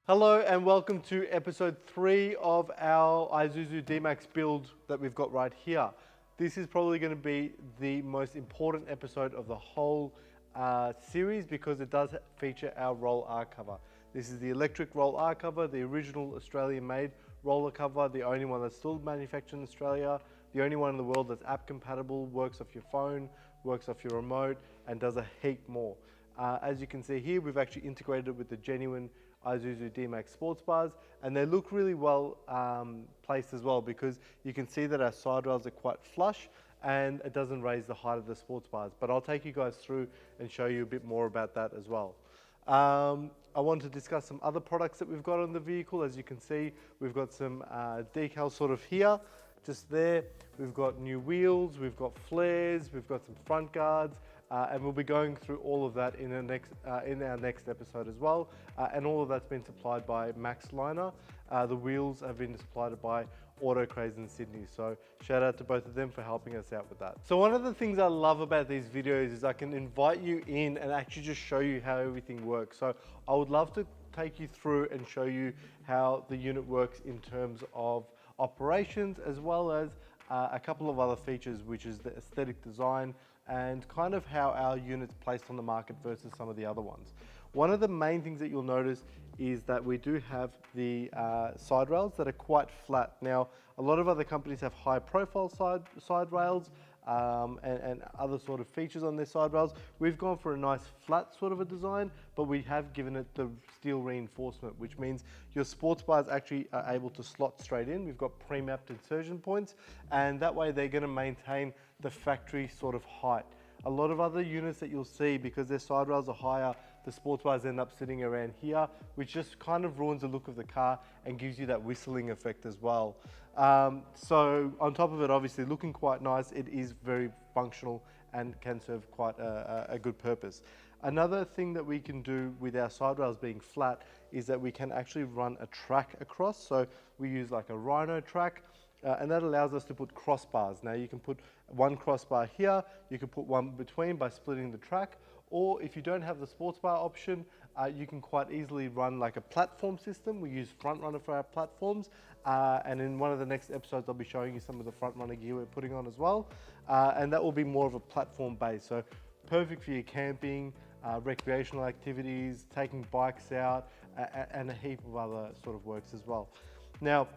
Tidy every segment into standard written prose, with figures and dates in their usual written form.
Hello and welcome to episode 3 of our Isuzu Dmax build that we've got right here. This is probably going to be the most important episode of the whole series because it does feature our Roll R cover. This is the electric Roll R cover, the original Australian made roller cover, the only one that's still manufactured in Australia, the only one in the world that's app compatible, works off your phone, works off your remote, and does a heap more. As you can see here, we've actually integrated it with the genuine Isuzu Dmax sports bars, and they look really well placed as well because you can see that our side rails are quite flush and it doesn't raise the height of the sports bars. But I'll take you guys through and show you a bit more about that as well. I want to discuss some other products that we've got on the vehicle. As you can see, we've got some decals sort of here, just there. We've got new wheels, we've got flares, we've got some front guards, and we'll be going through all of that in our next episode as well. And all of that's been supplied by Max Liner. The wheels have been supplied by Auto Craze in Sydney. So shout out to both of them for helping us out with that. So one of the things I love about these videos is I can invite you in and actually just show you how everything works. So I would love to take you through and show you how the unit works in terms of operations, as well as a couple of other features, which is the aesthetic design and kind of how our unit's placed on the market versus some of the other ones. One of the main things that you'll notice is that we do have the side rails that are quite flat. Now, a lot of other companies have high profile side rails and other sort of features on their side rails. We've gone for a nice flat sort of a design, but we have given it the steel reinforcement, which means your sports bars actually are able to slot straight in. We've got pre-mapped insertion points, and that way they're going to maintain the factory sort of height. A lot of other units that you'll see, because their side rails are higher, the sports bars end up sitting around here, which just kind of ruins the look of the car and gives you that whistling effect as well. So on top of it, obviously looking quite nice, it is very functional and can serve quite a good purpose. Another thing that we can do with our side rails being flat is that we can actually run a track across. So we use like a Rhino track. And that allows us to put crossbars. Now you can put one crossbar here, you can put one between by splitting the track, or if you don't have the sports bar option, you can quite easily run like a platform system. We use front runner for our platforms, and in one of the next episodes I'll be showing you some of the front runner gear we're putting on as well, and that will be more of a platform base, so perfect for your camping, recreational activities, taking bikes out, and a heap of other sort of works as well. Now,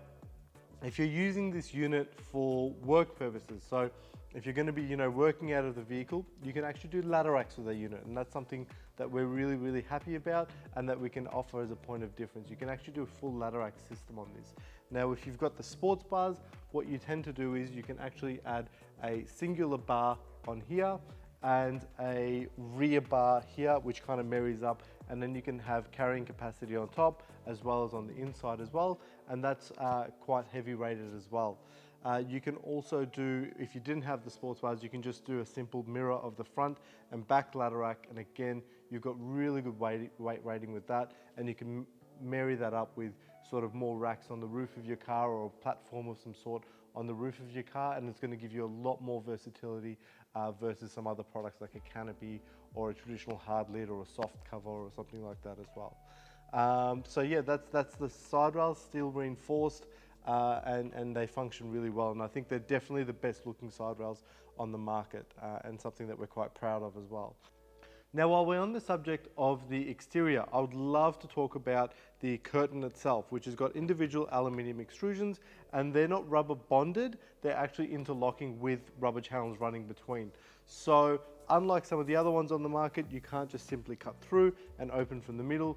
if you're using this unit for work purposes, so if you're going to be, working out of the vehicle, you can actually do ladder racks with a unit, and that's something that we're really, really happy about and that we can offer as a point of difference. You can actually do a full ladder rack system on this. Now, if you've got the sports bars, what you tend to do is you can actually add a singular bar on here and a rear bar here, which kind of marries up, and then you can have carrying capacity on top as well as on the inside as well, and that's quite heavy rated as well. You can also do, if you didn't have the sports bars, you can just do a simple mirror of the front and back ladder rack, and again, you've got really good weight rating with that, and you can marry that up with sort of more racks on the roof of your car or a platform of some sort on the roof of your car, and it's going to give you a lot more versatility versus some other products like a canopy or a traditional hard lid or a soft cover or something like that as well. So yeah, that's the side rails, steel reinforced, and they function really well, and I think they're definitely the best looking side rails on the market, and something that we're quite proud of as well. Now, while we're on the subject of the exterior, I would love to talk about the curtain itself, which has got individual aluminium extrusions, and they're not rubber bonded, they're actually interlocking with rubber channels running between. So unlike some of the other ones on the market, you can't just simply cut through and open from the middle.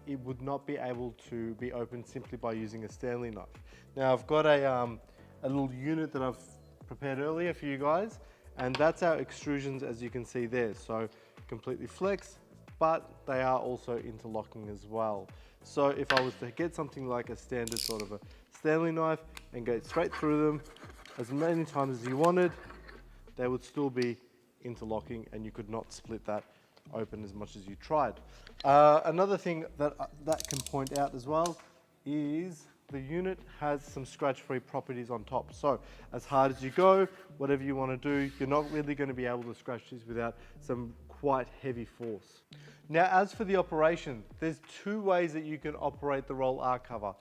It would not be able to be opened simply by using a Stanley knife. Now, I've got a little unit that I've prepared earlier for you guys, and that's our extrusions, as you can see there. So completely flex, but they are also interlocking as well. So if I was to get something like a standard sort of a Stanley knife and go straight through them as many times as you wanted, they would still be interlocking and you could not split that open as much as you tried. Another thing that can point out as well is the unit has some scratch-free properties on top. So as hard as you go, whatever you want to do, you're not really going to be able to scratch this without some quite heavy force. Now, as for the operation, there's two ways that you can operate the Roll R cover.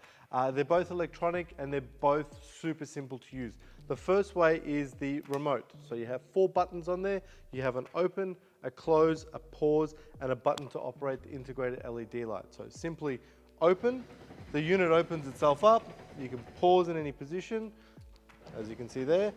They're both electronic and they're both super simple to use. The first way is the remote. So you have 4 buttons on there. You have an open, a close, a pause, and a button to operate the integrated LED light. So simply open, the unit opens itself up. You can pause in any position, as you can see there.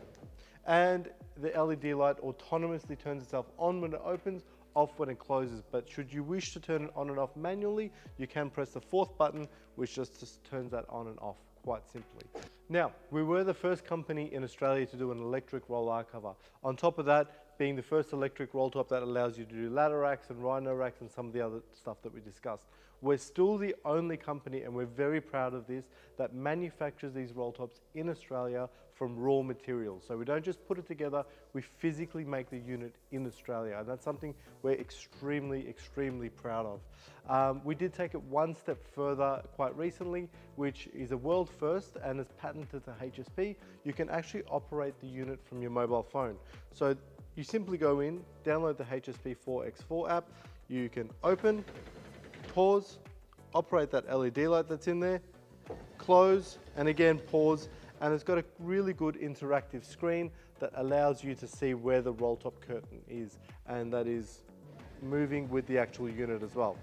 And the LED light autonomously turns itself on when it opens, off when it closes. But should you wish to turn it on and off manually, you can press the 4th button, which just turns that on and off quite simply. Now, we were the first company in Australia to do an electric Roll R cover. On top of that, being the first electric roll top that allows you to do ladder racks and rhino racks and some of the other stuff that we discussed. We're still the only company, and we're very proud of this, that manufactures these roll tops in Australia from raw materials. So we don't just put it together, we physically make the unit in Australia. And that's something we're extremely, extremely proud of. We did take it one step further quite recently, which is a world first and is patented to HSP. You can actually operate the unit from your mobile phone. So you simply go in, download the HSP 4X4 app, you can open, pause, operate that LED light that's in there, close, and again pause, and it's got a really good interactive screen that allows you to see where the roll top curtain is, and that is moving with the actual unit as well.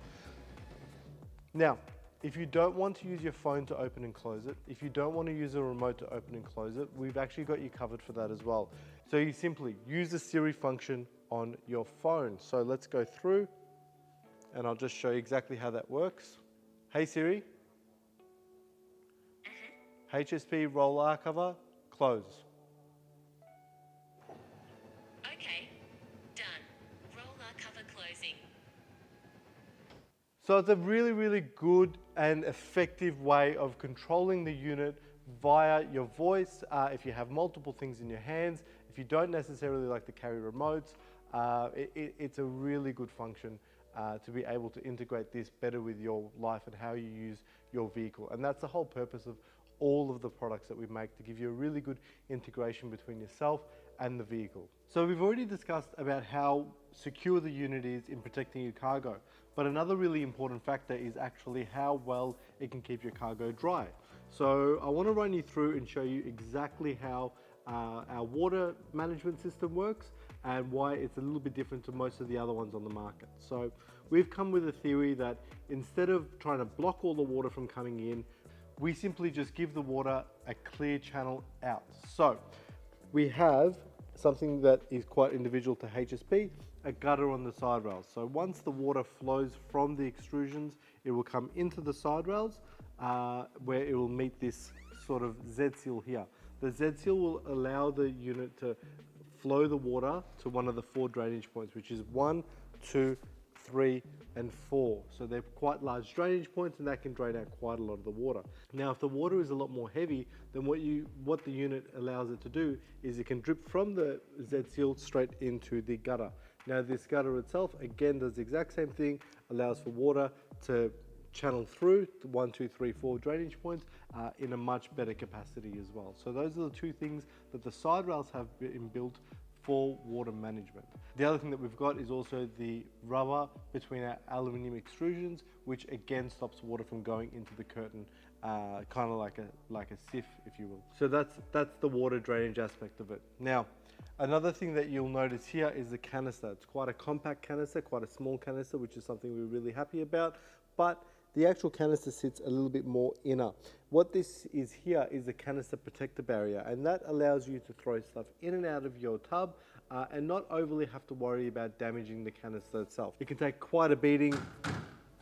Now, if you don't want to use your phone to open and close it, if you don't want to use a remote to open and close it, we've actually got you covered for that as well. So you simply use the Siri function on your phone. So let's go through and I'll just show you exactly how that works. Hey Siri, HSP Roll R cover, close. Okay, done. Roll R cover closing. So it's a really, really good and effective way of controlling the unit via your voice. If you have multiple things in your hands, if you don't necessarily like to carry remotes, it's a really good function to be able to integrate this better with your life and how you use your vehicle. And that's the whole purpose of all of the products that we make, to give you a really good integration between yourself and the vehicle. So we've already discussed about how secure the unit is in protecting your cargo, but another really important factor is actually how well it can keep your cargo dry. So I want to run you through and show you exactly how our water management system works and why it's a little bit different to most of the other ones on the market. So we've come with a theory that instead of trying to block all the water from coming in, we simply just give the water a clear channel out. So we have something that is quite individual to HSP, a gutter on the side rails. So once the water flows from the extrusions, it will come into the side rails where it will meet this sort of Z seal here. The Z seal will allow the unit to flow the water to one of the 4 drainage points, which is 1, 2, 3, and 4. So they're quite large drainage points, and that can drain out quite a lot of the water. Now, if the water is a lot more heavy, then what the unit allows it to do is it can drip from the Z seal straight into the gutter. Now, this gutter itself, again, does the exact same thing, allows for water to channel through the 1, 2, 3, 4 drainage points in a much better capacity as well. So those are the 2 things that the side rails have been built for water management. The other thing that we've got is also the rubber between our aluminium extrusions, which again stops water from going into the curtain, kind of like a sieve, if you will. So that's the water drainage aspect of it. Now, another thing that you'll notice here is the canister. It's quite a compact canister, quite a small canister, which is something we're really happy about, but the actual canister sits a little bit more inner. What this is here is a canister protector barrier, and that allows you to throw stuff in and out of your tub and not overly have to worry about damaging the canister itself. It can take quite a beating,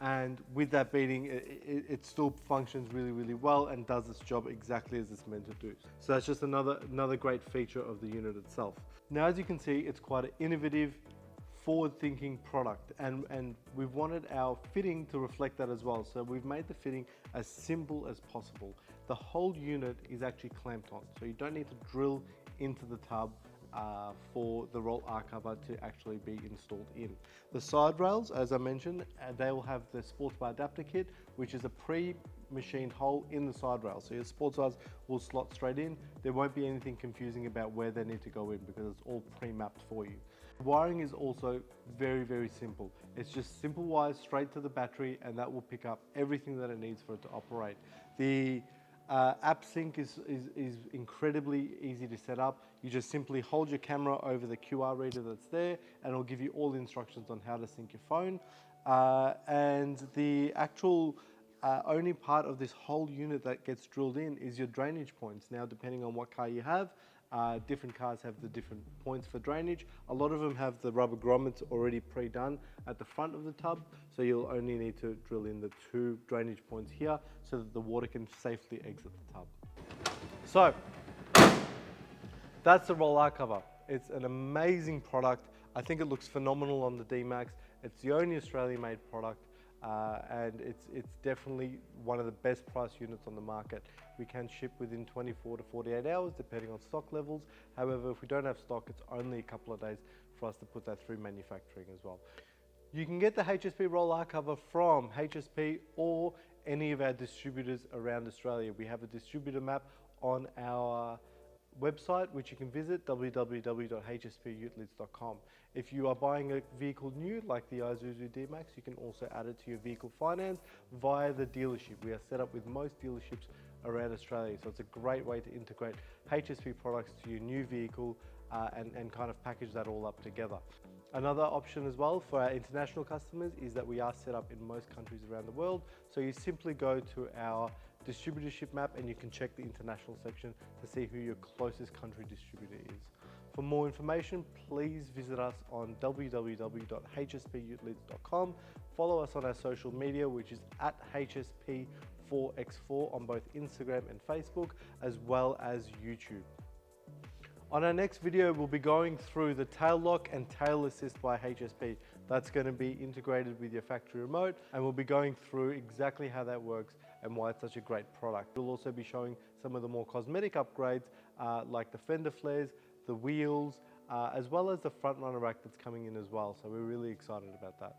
and with that beating, it still functions really, really well and does its job exactly as it's meant to do. So that's just another great feature of the unit itself. Now, as you can see, it's quite an innovative, forward-thinking product, and we've wanted our fitting to reflect that as well. So we've made the fitting as simple as possible. The whole unit is actually clamped on, so you don't need to drill into the tub for the Roll R cover to actually be installed in. The side rails, as I mentioned, they will have the sports bar adapter kit, which is a pre-machined hole in the side rail. So your sports bars will slot straight in. There won't be anything confusing about where they need to go in because it's all pre-mapped for you. Wiring is also very, very simple. It's just simple wires straight to the battery, and that will pick up everything that it needs for it to operate. The app sync is incredibly easy to set up. You just simply hold your camera over the QR reader that's there, and it'll give you all the instructions on how to sync your phone. And the actual only part of this whole unit that gets drilled in is your drainage points. Now, depending on what car you have, different cars have the different points for drainage. A lot of them have the rubber grommets already pre-done at the front of the tub, so you'll only need to drill in the 2 drainage points here so that the water can safely exit the tub. So, that's the Roll R cover. It's an amazing product. I think it looks phenomenal on the Dmax. It's the only Australian-made product. And it's definitely one of the best price units on the market. We can ship within 24 to 48 hours depending on stock levels. However, if we don't have stock, it's only a couple of days for us to put that through manufacturing as well. You can get the HSP Roll R cover from HSP or any of our distributors around Australia. We have a distributor map on our website, which you can visit, www.hsputilids.com. If you are buying a vehicle new, like the Isuzu Dmax, you can also add it to your vehicle finance via the dealership. We are set up with most dealerships around Australia, so it's a great way to integrate HSP products to your new vehicle and kind of package that all up together. Another option as well for our international customers is that we are set up in most countries around the world. So you simply go to our distributorship map and you can check the international section to see who your closest country distributor is. For more information, please visit us on www.hsputilids.com. Follow us on our social media, which is at HSP4X4 on both Instagram and Facebook, as well as YouTube. On our next video, we'll be going through the tail lock and tail assist by HSP. That's going to be integrated with your factory remote, and we'll be going through exactly how that works and why it's such a great product. We'll also be showing some of the more cosmetic upgrades like the fender flares, the wheels, as well as the front runner rack that's coming in as well. So we're really excited about that.